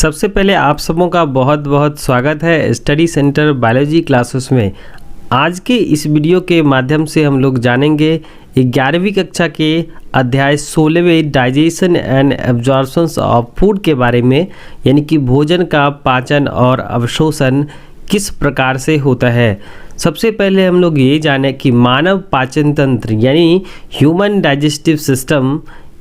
सबसे पहले आप सबों का बहुत बहुत स्वागत है स्टडी सेंटर बायोलॉजी क्लासेस में। आज के इस वीडियो के माध्यम से हम लोग जानेंगे 11वीं कक्षा के अध्याय 16वें digestion and absorption of food के बारे में, यानी कि भोजन का पाचन और अवशोषण किस प्रकार से होता है। सबसे पहले हम लोग ये जाने कि मानव पाचन तंत्र यानी ह्यूमन डाइजेस्टिव सिस्टम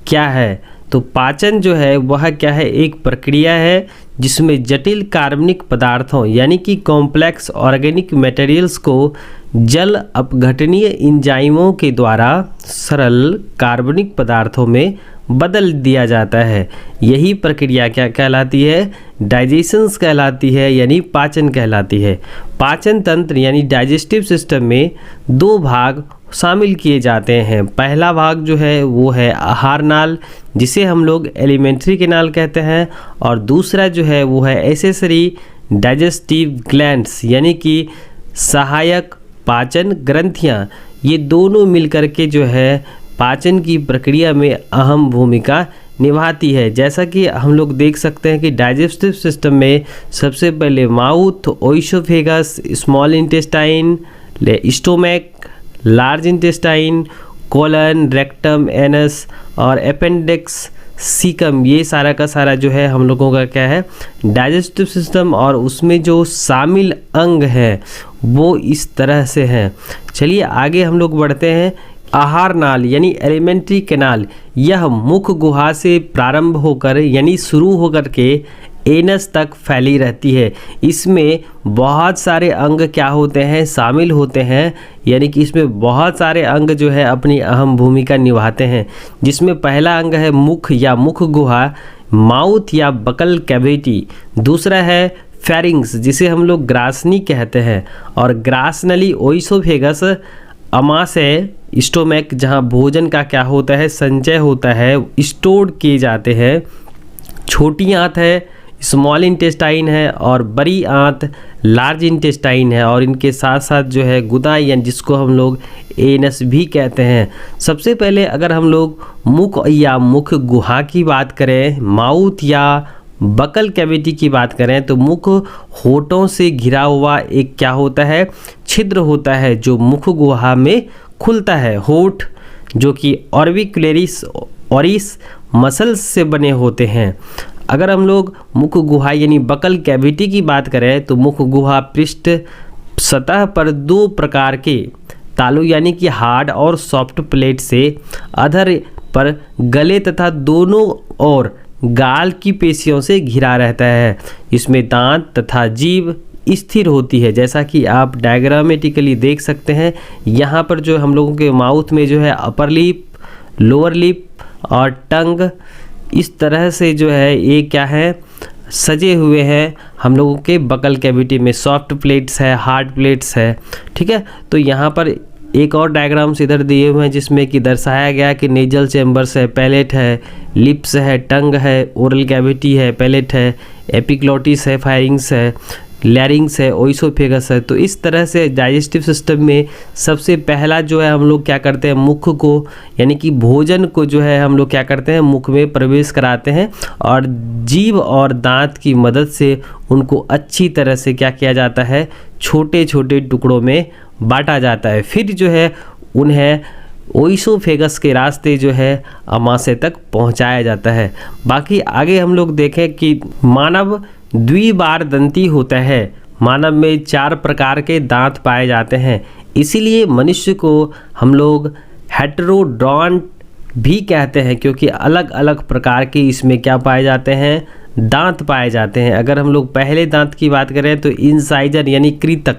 क्या है। तो पाचन जो है वह क्या है, एक प्रक्रिया है जिसमें जटिल कार्बनिक पदार्थों यानी कि कॉम्प्लेक्स ऑर्गेनिक मटेरियल्स को जल अपघटनीय एंजाइमों के द्वारा सरल कार्बनिक पदार्थों में बदल दिया जाता है। यही प्रक्रिया क्या कहलाती है, डाइजेशंस कहलाती है, यानी पाचन कहलाती है। पाचन तंत्र यानी डाइजेस्टिव सिस्टम में दो भाग शामिल किए जाते हैं। पहला भाग जो है वो है आहार नाल, जिसे हम लोग एलिमेंट्री कैनाल कहते हैं, और दूसरा जो है वो है एसेसरी डाइजेस्टिव ग्लैंड्स यानी कि सहायक पाचन ग्रंथियाँ। ये दोनों मिलकर के जो है पाचन की प्रक्रिया में अहम भूमिका निभाती है। जैसा कि हम लोग देख सकते हैं कि डाइजेस्टिव सिस्टम में सबसे पहले mouth, oesophagus, small intestine, stomach, large intestine, colon, rectum, anus और अपेंडिक्स, सीकम, ये सारा का सारा जो है हम लोगों का क्या है, डाइजेस्टिव सिस्टम। और उसमें जो शामिल अंग है वो इस तरह से हैं। चलिए आगे हम लोग बढ़ते हैं। आहार नाल यानी एलिमेंट्री कैनाल, यह मुख गुहा से प्रारंभ होकर यानी शुरू होकर के एनस तक फैली रहती है। इसमें बहुत सारे अंग क्या होते हैं, शामिल होते हैं, यानी कि इसमें बहुत सारे अंग जो है अपनी अहम भूमिका निभाते हैं। जिसमें पहला अंग है मुख या मुख गुहा, माउथ या बकल कैविटी। दूसरा है फेरिंग्स, जिसे हम लोग ग्रासनी कहते हैं, और ग्रासनली ओइसोफेगस, अमाशय, स्टोमक, जहाँ भोजन का क्या होता है, संचय होता है, स्टोर किए जाते हैं। छोटी आंत है, स्मॉल इंटेस्टाइन है, और बड़ी आंत लार्ज इंटेस्टाइन है, और इनके साथ साथ जो है गुदा यानी जिसको हम लोग एनस भी कहते हैं। सबसे पहले अगर हम लोग मुख या मुख गुहा की बात करें, माउथ या बकल कैविटी की बात करें, तो मुख होठों से घिरा हुआ एक क्या होता है, छिद्र होता है जो मुख गुहा में खुलता है। होठ जो कि ऑर्बिकुलरिस ऑरिस मसल्स से बने होते हैं। अगर हम लोग मुख गुहा यानी बकल कैविटी की बात करें, तो मुख गुहा पृष्ठ सतह पर दो प्रकार के तालु यानी कि हार्ड और सॉफ्ट प्लेट से अधर पर गले तथा दोनों ओर गाल की पेशियों से घिरा रहता है। इसमें दांत तथा जीभ स्थिर होती है। जैसा कि आप डायग्रामेटिकली देख सकते हैं, यहाँ पर जो हम लोगों के माउथ में जो है अपर लिप, लोअर लिप और टंग इस तरह से जो है ये क्या है, सजे हुए हैं। हम लोगों के बकल कैविटी में सॉफ्ट प्लेट्स है, हार्ड प्लेट्स है, ठीक है। तो यहाँ पर एक और डायग्राम्स इधर दिए हुए हैं जिसमें कि दर्शाया गया कि नेजल चैम्बर्स है, पैलेट है, लिप्स है, टंग है, ओरल कैविटी है, पैलेट है, एपिग्लोटिस है, फायरिंग्स है, लैरिंग्स है, ओइसोफेगस है। तो इस तरह से डाइजेस्टिव सिस्टम में सबसे पहला जो है हम लोग क्या करते हैं, मुख को यानी कि भोजन को जो है हम लोग क्या करते हैं, मुख में प्रवेश कराते हैं, और जीभ और दांत की मदद से उनको अच्छी तरह से क्या किया जाता है, छोटे छोटे टुकड़ों में बांटा जाता है। फिर जो है उन्हें ओइसोफेगस के रास्ते जो है अमाशय तक पहुंचाया जाता है। बाकी आगे हम लोग देखें कि मानव द्विबार दंती होता है। मानव में 4 प्रकार के दांत पाए जाते हैं, इसीलिए मनुष्य को हम लोग हेटेरोडॉन्ट भी कहते हैं, क्योंकि अलग अलग प्रकार के इसमें क्या पाए जाते हैं, दांत पाए जाते हैं। अगर हम लोग पहले दांत की बात करें तो इंसाइजर यानी कृतक,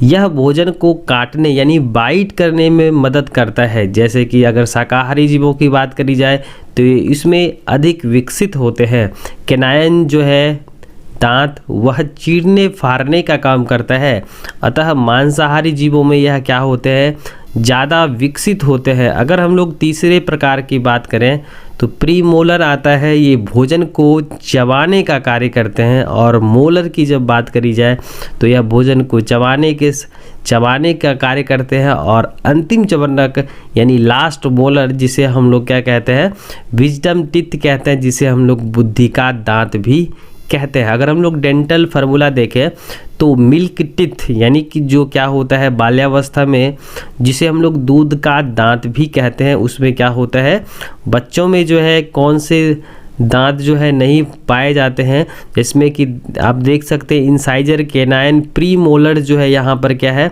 यह भोजन को काटने यानी बाइट करने में मदद करता है। जैसे कि अगर शाकाहारी जीवों की बात करी जाए तो इसमें अधिक विकसित होते हैं। कैनाइन जो है दांत, वह चीरने फाड़ने का काम करता है, अतः मांसाहारी जीवों में यह क्या होते हैं, ज़्यादा विकसित होते हैं। अगर हम लोग तीसरे प्रकार की बात करें तो प्रीमोलर आता है, ये भोजन को चबाने का कार्य करते हैं। और मोलर की जब बात करी जाए तो यह भोजन को चबाने का कार्य करते हैं। और अंतिम चबनक यानी लास्ट मोलर, जिसे हम लोग क्या कहते हैं, विजडम टीथ कहते हैं, जिसे हम लोग बुद्धि का दांत भी कहते हैं। अगर हम लोग डेंटल फार्मूला देखें तो मिल्क टिथ यानी कि जो क्या होता है बाल्यावस्था में, जिसे हम लोग दूध का दांत भी कहते हैं, उसमें क्या होता है बच्चों में जो है कौन से दांत जो है नहीं पाए जाते हैं, जिसमें कि आप देख सकते हैं इंसाइजर केनाइन प्री मोलर जो है यहाँ पर क्या है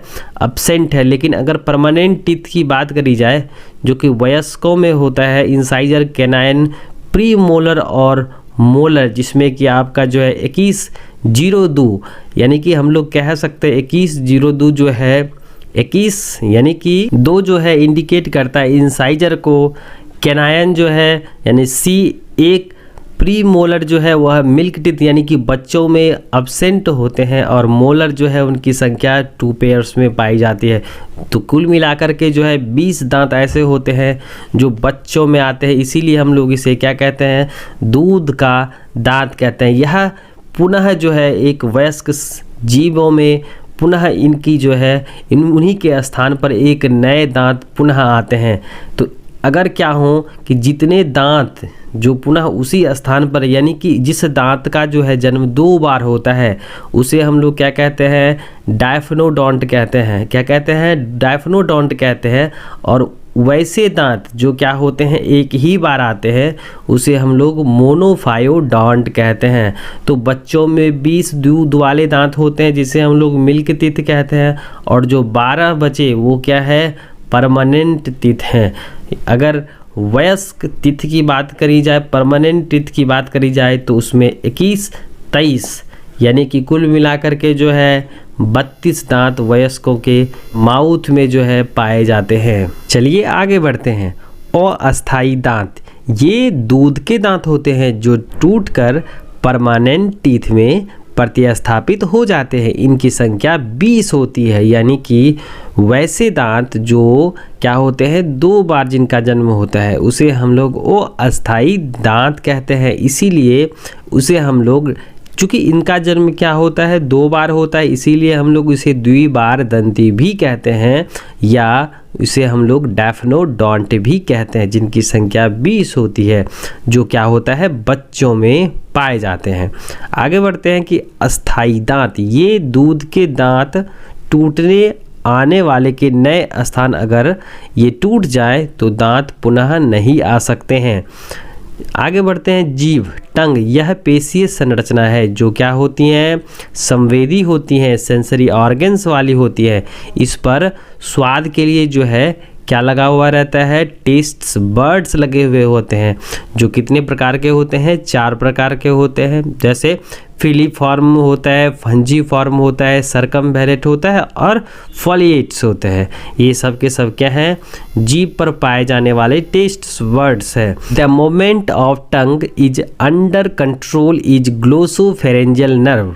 एब्सेंट है। लेकिन अगर परमानेंट टीथ की बात करी जाए जो कि वयस्कों में होता है इंसाइजर केनाइन प्री मोलर और मोलर, जिसमें कि आपका जो है 2102 यानी कि हम लोग कह सकते हैं 2102 जो है 21 यानी कि 2 जो है इंडिकेट करता है इंसाइजर को, केनायन जो है यानी C1 प्री मोलर जो है वह मिल्क टीथ यानी कि बच्चों में एब्सेंट होते हैं, और मोलर जो है उनकी संख्या 2 पेयर्स में पाई जाती है। तो कुल मिलाकर के जो है 20 दांत ऐसे होते हैं जो बच्चों में आते हैं, इसीलिए हम लोग इसे क्या कहते हैं दूध का दांत कहते हैं। यह पुनः जो है एक वयस्क जीवों में पुनः इनकी जो है उन्हीं के स्थान पर एक नए दांत पुनः आते हैं। तो अगर क्या हो कि जितने दांत जो पुनः उसी स्थान पर यानी कि जिस दांत का जो है जन्म 2 बार होता है उसे हम लोग क्या कहते हैं डायफनोडोंट कहते हैं। क्या कहते हैं डायफनोडोंट कहते हैं। और वैसे दांत जो क्या होते हैं एक ही बार आते हैं उसे हम लोग मोनोफायोडोंट कहते हैं। तो बच्चों में 20 दूध वाले दांत होते हैं जिसे हम लोग मिल्क टीथ कहते हैं, और जो 12 बचे वो क्या है परमानेंट टीथ हैं। अगर वयस्क टीथ की बात करी जाए, परमानेंट टीथ की बात करी जाए तो उसमें 21-23 यानी कि कुल मिलाकर के जो है 32 दांत वयस्कों के माउथ में जो है पाए जाते हैं। चलिए आगे बढ़ते हैं। अस्थायी दांत, ये दूध के दांत होते हैं जो टूटकर परमानेंट टीथ में प्रतिस्थापित हो जाते हैं। इनकी संख्या 20 होती है, यानी कि वैसे दांत जो क्या होते हैं 2 बार जिनका जन्म होता है उसे हम लोग अस्थायी दांत कहते हैं। इसीलिए उसे हम लोग, चूँकि इनका जन्म क्या होता है 2 बार होता है, इसीलिए हम लोग इसे द्विबार दंती भी कहते हैं, या इसे हम लोग डायफनोडोंट भी कहते हैं, जिनकी संख्या 20 होती है, जो क्या होता है बच्चों में पाए जाते हैं। आगे बढ़ते हैं कि अस्थायी दांत, ये दूध के दांत टूटने आने वाले के नए स्थान अगर ये टूट जाए तो दांत पुनः नहीं आ सकते हैं। आगे बढ़ते हैं जीभ, टंग, यह पेशीय संरचना है जो क्या होती हैं संवेदी होती हैं, सेंसरी ऑर्गन्स वाली होती है। इस पर स्वाद के लिए जो है क्या लगा हुआ रहता है टेस्ट बर्ड्स लगे हुए होते हैं, जो कितने प्रकार के होते हैं 4 प्रकार के होते हैं। जैसे फिलीफॉर्म होता है, फंजीफॉर्म होता है, सरकमवेलेंट होता है और फॉलिएट्स होते हैं। ये सब के सब क्या हैं जीभ पर पाए जाने वाले टेस्ट बर्ड्स है। The moment of tongue is under control is glossopharyngeal nerve.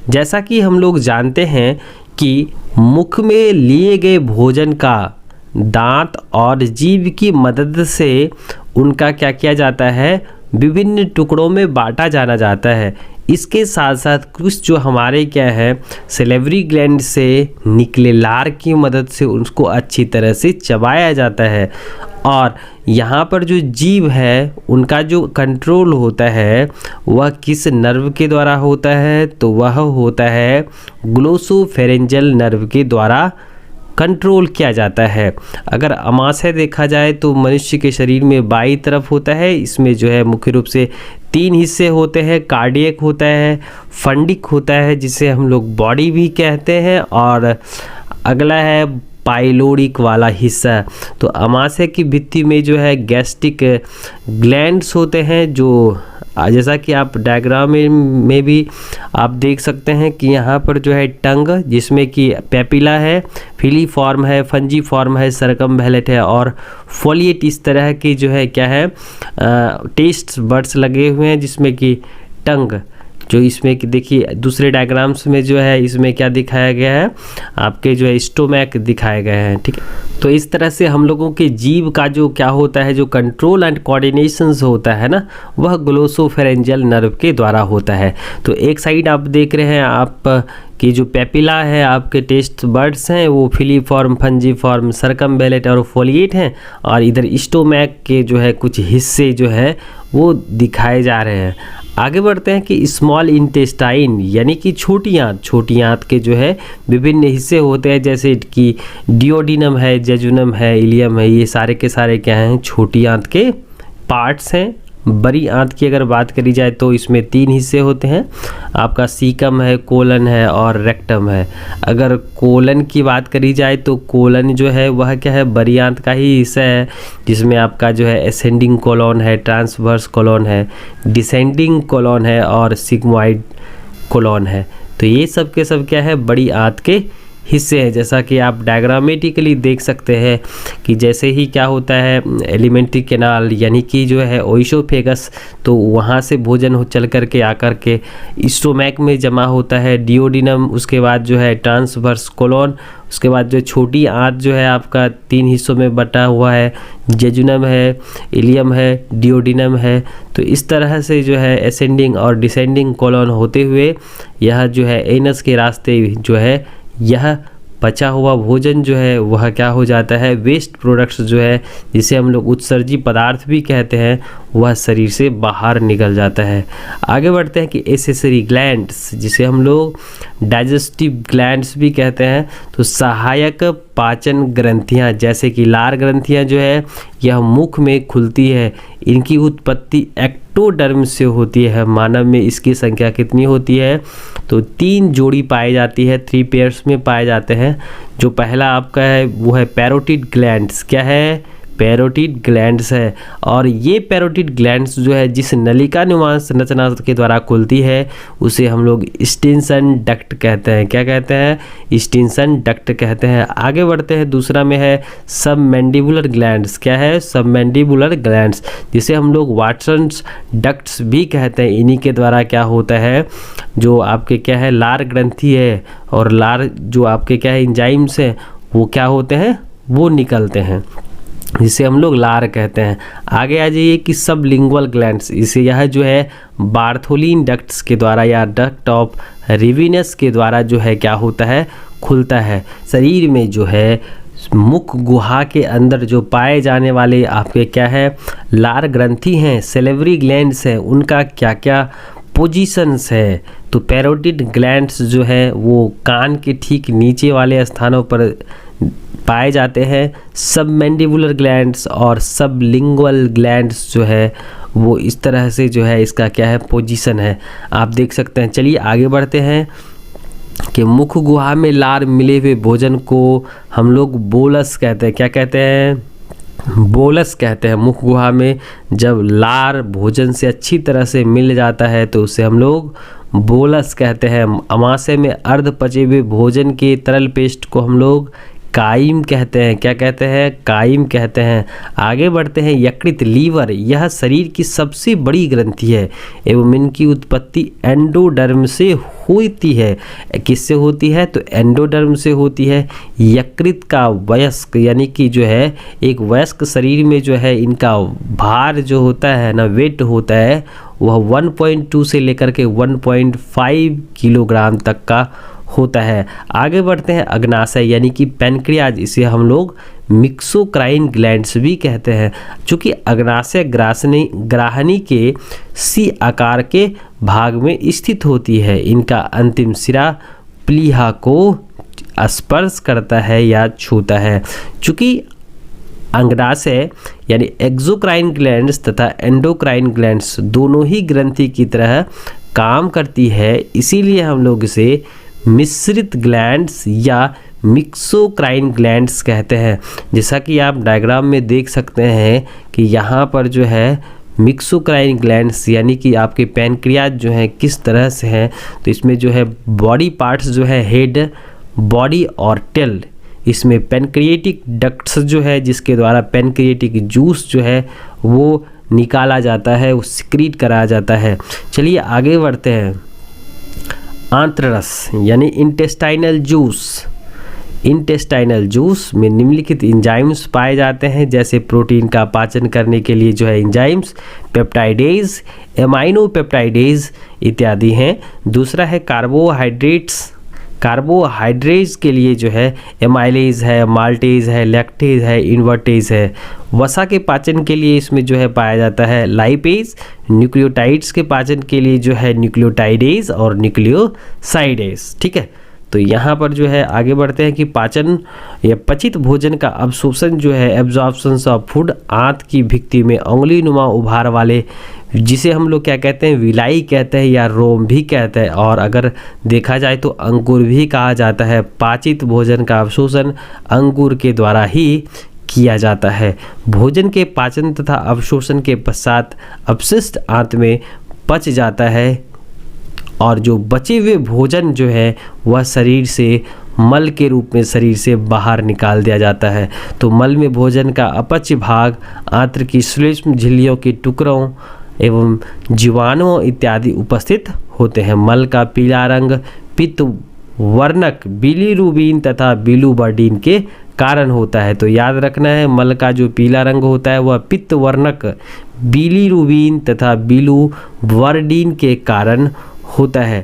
जैसा कि हम लोग जानते हैं कि मुख में लिए गए भोजन का दांत और जीभ की मदद से उनका क्या किया जाता है विभिन्न टुकड़ों में बांटा जाना जाता है। इसके साथ साथ कुछ जो हमारे क्या है सैलिवरी ग्लैंड से निकले लार की मदद से उसको अच्छी तरह से चबाया जाता है। और यहाँ पर जो जीभ है उनका जो कंट्रोल होता है वह किस नर्व के द्वारा होता है, तो वह होता है ग्लोसोफेरेंजियल नर्व के द्वारा कंट्रोल किया जाता है। अगर आमाशय देखा जाए तो मनुष्य के शरीर में बाईं तरफ होता है, इसमें जो है मुख्य रूप से 3 हिस्से होते हैं, कार्डियक होता है, फंडिक होता है जिसे हम लोग बॉडी भी कहते हैं, और अगला है पाइलोरिक वाला हिस्सा। तो आमाशय की भित्ति में जो है गैस्ट्रिक ग्लैंड्स होते हैं, जो जैसा कि आप डायग्राम में भी आप देख सकते हैं कि यहाँ पर जो है टंग जिसमें कि पेपिला है, फिलीफॉर्म है, फंजीफॉर्म है, सरकमवेलेंट है और फॉलिएट, इस तरह की जो है क्या है टेस्ट बर्ड्स लगे हुए हैं, जिसमें कि टंग जो इसमें कि देखिए दूसरे डायग्राम्स में जो है इसमें क्या दिखाया गया है आपके जो है स्टोमैक दिखाए गए हैं। ठीक है, तो इस तरह से हम लोगों के जीभ का जो क्या होता है जो कंट्रोल एंड कोऑर्डिनेशंस होता है ना, वह ग्लोसोफेरेंजियल नर्व के द्वारा होता है। तो एक साइड आप देख रहे हैं आप कि जो पेपिला है आपके टेस्ट बर्ड्स हैं वो फिलीफॉर्म, फंजीफॉर्म, सरकमवेलेंट और फॉलिएट हैं, और इधर स्टोमैक के जो है कुछ हिस्से जो है वो दिखाए जा रहे हैं। आगे बढ़ते हैं कि स्मॉल इंटेस्टाइन यानी कि छोटी आंत के जो है विभिन्न हिस्से होते हैं, जैसे कि डियोडिनम है, जेजुनम है, इलियम है, ये सारे के सारे क्या हैं, छोटी आंत के पार्ट्स हैं। बड़ी आंत की अगर बात करी जाए तो इसमें 3 हिस्से होते हैं, आपका सीकम है, कोलन है और रेक्टम है। अगर कोलन की बात करी जाए तो कोलन जो है वह क्या है, बड़ी आंत का ही हिस्सा है, जिसमें आपका जो है असेंडिंग कोलन है, ट्रांसवर्स कोलन है, डिसेंडिंग कोलन है और सिग्मोइड कोलन है। तो ये सब के सब क्या है, बड़ी आंत के हिस्से हैं। जैसा कि आप डायग्रामेटिकली देख सकते हैं कि जैसे ही क्या होता है, एलिमेंट्री कैनाल यानी कि जो है ओइसोफेगस, तो वहाँ से भोजन चल कर के आकर के स्टोमैक में जमा होता है, डियोडिनम, उसके बाद जो है ट्रांसवर्स कोलन, उसके बाद जो छोटी आंत जो है आपका 3 हिस्सों में बटा हुआ है, जेजुनम है, इलियम है, डियोडिनम है। तो इस तरह से जो है असेंडिंग और डिसेंडिंग कोलन होते हुए यह जो है एनस के रास्ते जो है यह बचा हुआ भोजन जो है वह क्या हो जाता है, वेस्ट प्रोडक्ट्स जो है जिसे हम लोग उत्सर्जी पदार्थ भी कहते हैं, वह शरीर से बाहर निकल जाता है। आगे बढ़ते हैं कि एसेसरी ग्लैंड्स, जिसे हम लोग डाइजेस्टिव ग्लैंड्स भी कहते हैं, तो सहायक पाचन ग्रंथियां जैसे कि लार ग्रंथियां जो है यह मुख में खुलती है। इनकी उत्पत्ति एक्टोडर्म से होती है। मानव में इसकी संख्या कितनी होती है, तो 3 जोड़ी पाई जाती है, 3 पेयर्स में पाए जाते हैं। जो पहला आपका है वो है पैरोटिड ग्लैंड्स, क्या है, पैरोटिड ग्लैंड्स है। और ये पैरोटिड ग्लैंड्स जो है जिस नलिका नुमा संरचना के द्वारा खुलती है उसे हम लोग स्टिन्सन डक्ट कहते हैं। क्या कहते हैं, स्टिन्सन डक्ट कहते हैं। आगे बढ़ते हैं, दूसरा में है सबमैंडिबुलर ग्लैंड्स, क्या है, सबमैंडिबुलर ग्लैंड्स, जिसे हम लोग वाटसन्स डक्ट्स भी कहते हैं। इन्हीं के द्वारा क्या होता है, जो आपके क्या है लार ग्रंथि है और लार जो आपके क्या है एंजाइम्स हैं वो क्या होते हैं, वो निकलते हैं, जिसे हम लोग लार कहते हैं। आगे आ जाइए कि सबलिंगुअल ग्लैंड्स, इसे यह जो है बार्थोलिन डक्ट्स के द्वारा या डक्ट ऑफ रिविनस के द्वारा जो है क्या होता है, खुलता है। शरीर में जो है मुख गुहा के अंदर जो पाए जाने वाले आपके क्या है लार ग्रंथि हैं, सेलेवरी ग्लैंड्स हैं, उनका क्या क्या पोजीशंस है। तो पैरोटिड ग्लैंड्स जो है वो कान के ठीक नीचे वाले स्थानों पर पाए जाते हैं। सबमैंडिबुलर ग्लैंड्स और सबलिंगुअल ग्लैंड्स जो है वो इस तरह से जो है इसका क्या है पोजीशन है, आप देख सकते हैं। चलिए आगे बढ़ते हैं कि मुख गुहा में लार मिले हुए भोजन को हम लोग बोलस कहते हैं। क्या कहते हैं, बोलस कहते हैं। मुख गुहा में जब लार भोजन से अच्छी तरह से मिल जाता है तो उसे हम लोग बोलस कहते हैं। अमाशय में अर्ध पचे हुए भोजन के तरल पेस्ट को हम लोग काइम कहते हैं। क्या कहते हैं, काइम कहते हैं। आगे बढ़ते हैं, यकृत लीवर, यह शरीर की सबसे बड़ी ग्रंथि है एवं इनकी उत्पत्ति एंडोडर्म से होती है। किससे होती है, तो एंडोडर्म से होती है। यकृत का वयस्क यानी कि जो है एक वयस्क शरीर में जो है इनका भार जो होता है ना, वेट होता है, वह 1.2 से लेकर के 1.5 किलोग्राम तक का होता है। आगे बढ़ते हैं, अग्नाशय यानी कि पैनक्रियाज, इसे हम लोग मिक्सोक्राइन ग्लैंड्स भी कहते हैं। चूँकि अग्नाशय ग्राहनी के सी आकार के भाग में स्थित होती है। इनका अंतिम सिरा प्लीहा को स्पर्श करता है या छूता है। चूँकि अंगनाशय यानी एक्सोक्राइन ग्लैंड्स तथा एंडोक्राइन ग्लैंड्स दोनों ही ग्रंथि की तरह काम करती है, इसीलिए हम लोग इसे मिश्रित ग्लैंड्स या मिक्सोक्राइन ग्लैंड्स कहते हैं। जैसा कि आप डायग्राम में देख सकते हैं कि यहाँ पर जो है मिक्सोक्राइन ग्लैंड्स यानी कि आपके पैनक्रियाज जो है किस तरह से हैं, तो इसमें जो है बॉडी पार्ट्स जो है हेड, बॉडी और टेल, इसमें पैनक्रिएटिक डक्ट्स जो है जिसके द्वारा पैनक्रिएटिक जूस जो है वो निकाला जाता है, वो सिक्रीट कराया जाता है। चलिए आगे बढ़ते हैं, आंत्ररस यानी इंटेस्टाइनल जूस। इंटेस्टाइनल जूस में निम्नलिखित एंजाइम्स पाए जाते हैं, जैसे प्रोटीन का पाचन करने के लिए जो है एंजाइम्स, पेप्टाइडेज, एमाइनो पेप्टाइडेज इत्यादि हैं। दूसरा है कार्बोहाइड्रेट्स कार्बोहाइड्रेट्स के लिए जो है एमाइलेज है, माल्टेज है, लैक्टेज है, इन्वर्टेज है। वसा के पाचन के लिए इसमें जो है पाया जाता है लाइपेज। न्यूक्लियोटाइड्स के पाचन के लिए जो है न्यूक्लियोटाइडेज और न्यूक्लियोसाइडेज। ठीक है, तो यहाँ पर जो है आगे बढ़ते हैं कि पाचन या पचित भोजन का अवशोषण जो है एब्जॉर्प्शन ऑफ फूड आंत की भित्ति में उंगली नुमा उभार वाले, जिसे हम लोग क्या कहते हैं, विलाई कहते हैं या रोम भी कहते हैं, और अगर देखा जाए तो अंकुर भी कहा जाता है। पाचित भोजन का अवशोषण अंकुर के द्वारा ही किया जाता है। भोजन के पाचन तथा अवशोषण के पश्चात अपशिष्ट आंत में पच जाता है और जो बचे हुए भोजन जो है वह शरीर से मल के रूप में शरीर से बाहर निकाल दिया जाता है। तो मल में भोजन का अपच भाग आंत्र की सूक्ष्म झिल्लियों के टुकड़ों एवं जीवाणुओं इत्यादि उपस्थित होते हैं। मल का पीला रंग पित्त वर्णक बिलीरुबिन तथा बिलुबर्डिन के कारण होता है। तो याद रखना है, मल का जो पीला रंग होता है वह पित्त वर्णक बिलीरुबिन तथा बिलुबर्डिन के कारण होता है।